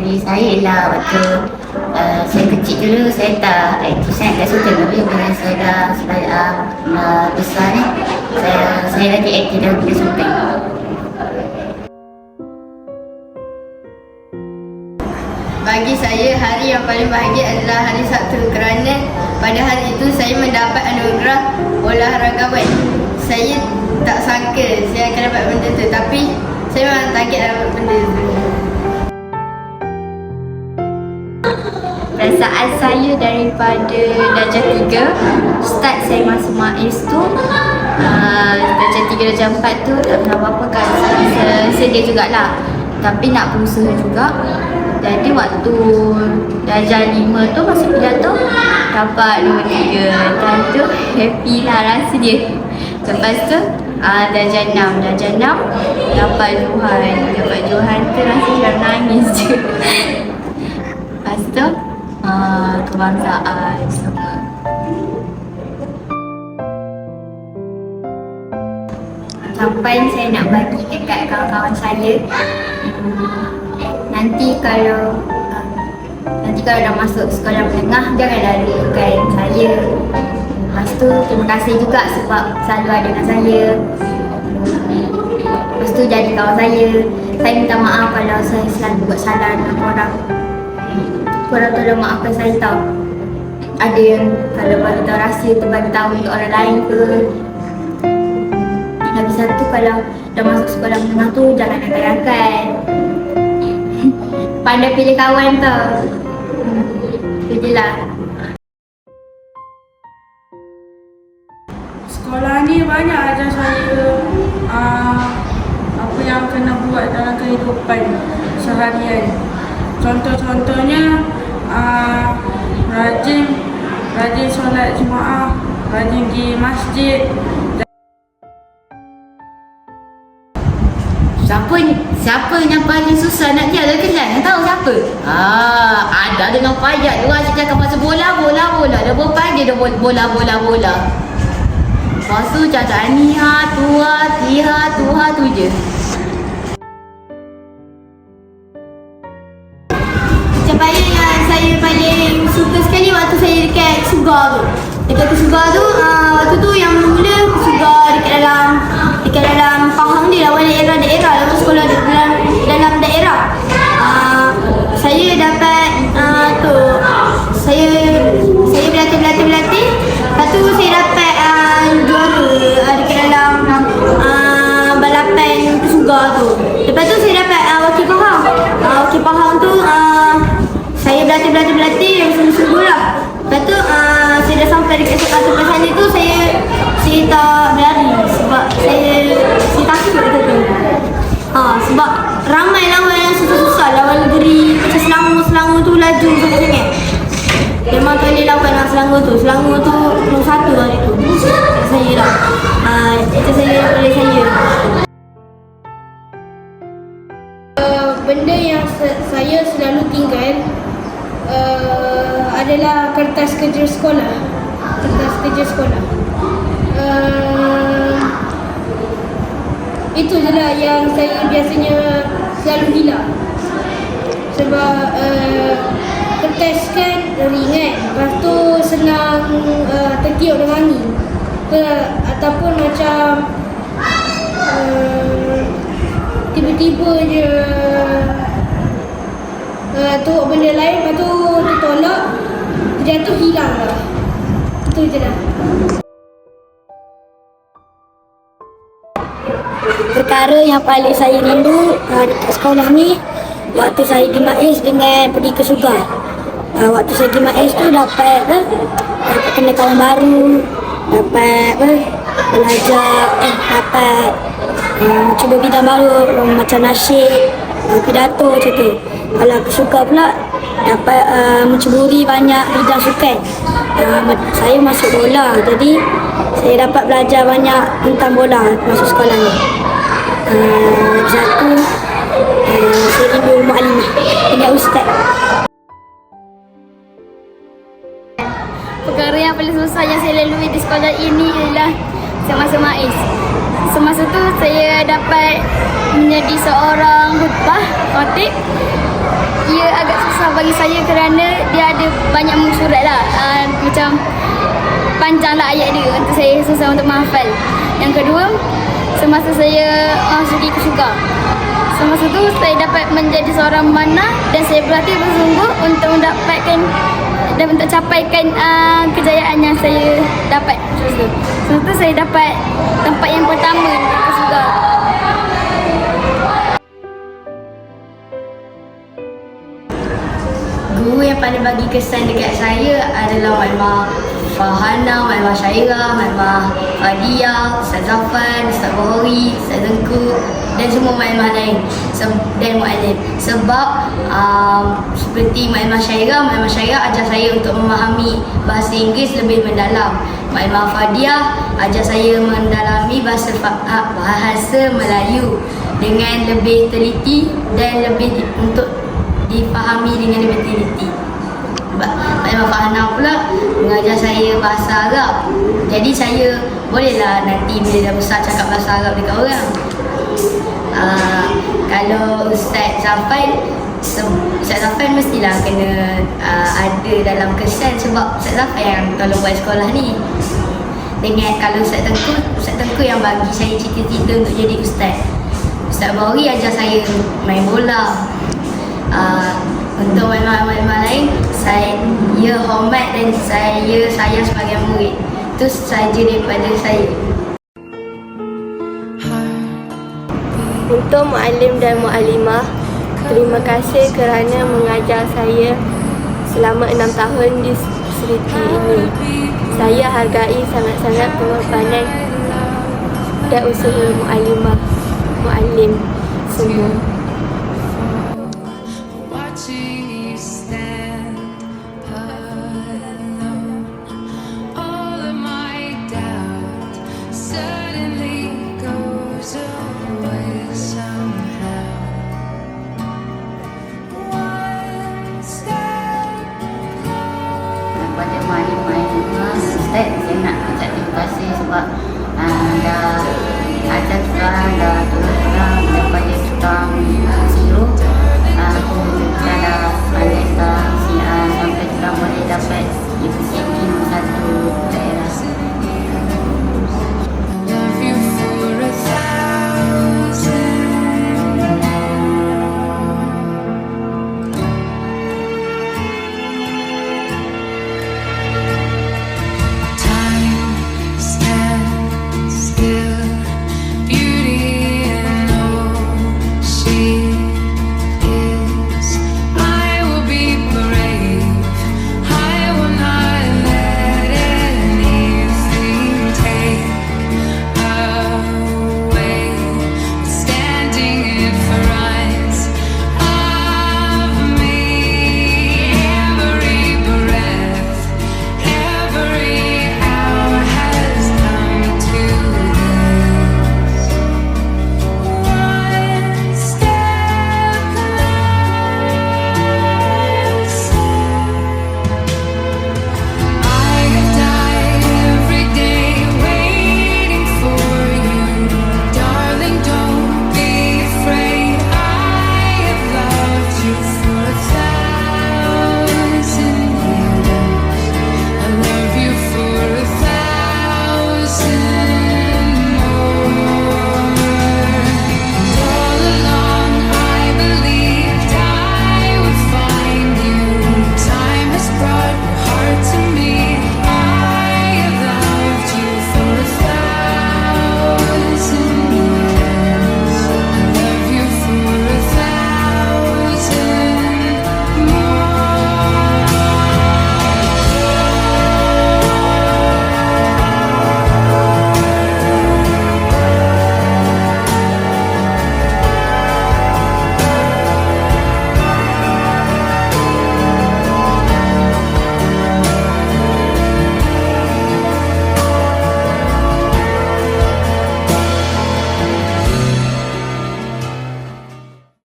bagi saya ialah waktu saya kecil dulu saya tak aktif sangat, tak suka. Tapi bila saya dah besar ni, saya lagi aktif dalam bidang sukan. Bagi saya, hari yang paling bahagia adalah hari Sabtu kerana pada hari itu saya mendapat anugerah olahragawan. Saya tak sangka saya akan dapat benda tu, tapi saya memang target dapat benda tu. Perasaan saya daripada darjah 3, start saya masuk MAIS tu, darjah 3, darjah 4 tu tak pernah apa-apa kan, sedih jugalah. Tapi nak berusaha juga. Jadi waktu darjah 5 tu masuk pidato, dapat nombor 3. Dan tu happy lah rasa dia. Lepas tu darjah 6 dapat Johan tu rasa macam nangis je. Lepas tu kebangsaan semua. Ucapan saya nak bagi dekat kawan-kawan saya, nanti kalau dah masuk sekolah menengah, janganlah lupakan saya. Lepas tu terima kasih juga sebab selalu ada dengan saya. Lepas tu jadi kawan saya. Saya minta maaf kalau saya selalu buat salah dengan korang. Korang tolong maafkan saya tau. Ada yang kalau bagi tahu rahsia tu bagi tahu untuk orang lain ke. Lagi satu, kalau dah masuk sekolah menengah tu jangan nakal-nakal. Pandai pilih kawan tau. Itu je lah. Sekolah ni banyak ajar saya apa yang kena buat dalam kehidupan seharian. Contoh-contohnya rajin solat Jumaat, rajin pergi masjid. Siapa yang paling susah nak jaga kelas? Tahu siapa? Ada dengan payah. Dia orang cakap pasal bola. Dah berpagi dah bola. Lepas tu cakap Niha, Tuha tu je. Pencapaian yang saya paling suka sekali waktu saya dekat Sugar tu. Waktu tu yang mula Sugar dekat dalam Pahang dia, awal daerah dalam sekolah dalam daerah. Saya dapat saya berlatih. Lepas tu saya dapat juara dekat dalam balapan Sugar tu. Lepas tu saya dapat wakil Pahang tu, saya berlatih yang sungguh-sungguh lah. Lepas tu saya dah sampai dekat tempat sana tu, saya tak berlari sebab saya takut kata tu. Sebab ramai lawan yang susah-susah, lawan negeri macam Selangor tu laju sangat-sangat. Memang tak boleh lawan dengan Selangor tu nombor 1 hari tu. Saya lah. Itu oleh saya. Benda yang saya selalu tinggal adalah kertas kerja sekolah. Itu je lah yang saya biasanya selalu hilang. Sebab kertas kan ringan, lepas tu senang tertiup dengan angin. Ataupun macam tiba-tiba je turut benda lain, lepas tu ditolak, jatuh hilang lah. Itu je lah. Perkara yang paling saya rindu dekat sekolah ni, waktu saya di MAIS dengan pergi ke Sugar. Waktu saya di MAIS tu dapat kena kawan baru, dapat belajar, dapat cuba bidang baru macam nasyid, pidato macam tu. Kalau ke Sugar pula dapat mencuburi banyak bidang sukan. Saya masuk bola, jadi saya dapat belajar banyak tentang bola masuk sekolah ni. Satu, saya rindu Mu'alimah dengan Ustaz. Perkara yang paling susah yang saya lalui di sekolah ini ialah semasa MAIS. Semasa tu saya dapat menjadi seorang khutbah, khatib. Ia bagi saya kerana dia ada banyak muka surat lah. Macam panjang lah ayat dia untuk saya susah untuk menghafal. Yang kedua, semasa saya sudi ke syurga. Semasa tu saya dapat menjadi seorang memanah dan saya berlatih bersungguh untuk mendapatkan dan untuk capaikan kejayaan yang saya dapat. Semasa tu saya dapat tempat yang pertama ke syurga. Guru yang paling bagi kesan dekat saya adalah Maklimah Farhana, Maklimah Syairah, Maklimah Fadia, Ustaz Zafan, Ustaz Bahori, Ustaz Tengku dan semua maklimah lain dan muallim. Sebab seperti Maklimah Syairah ajar saya untuk memahami bahasa Inggeris lebih mendalam. Maklimah Fadia ajar saya mendalami bahasa Melayu dengan lebih teliti dan lebih untuk difahami dengan lebih teliti. Maklimah Farhana pula mengajar saya bahasa Arab. Jadi saya bolehlah nanti bila dah besar cakap bahasa Arab dekat orang. Kalau Ustaz Zafan mestilah kena ada dalam kesan sebab Ustaz Zafan yang tolong buat sekolah ni. Dengan kalau Ustaz Tengku yang bagi saya cita-cita untuk jadi ustaz. Ustaz Bahori ajar saya main bola. Untuk maklimah lain, saya hormat dan saya sayang sebagai murid. Itu sahaja daripada saya. Untuk muallim dan muallimah, terima kasih kerana mengajar saya selama 6 tahun di facility ini. Saya hargai sangat-sangat pengorbanan dan usaha muallimah, muallim semua. Kepada maklimah, Ustaz, saya nak ucap terima kasih sebab dah ajar kita orang, dah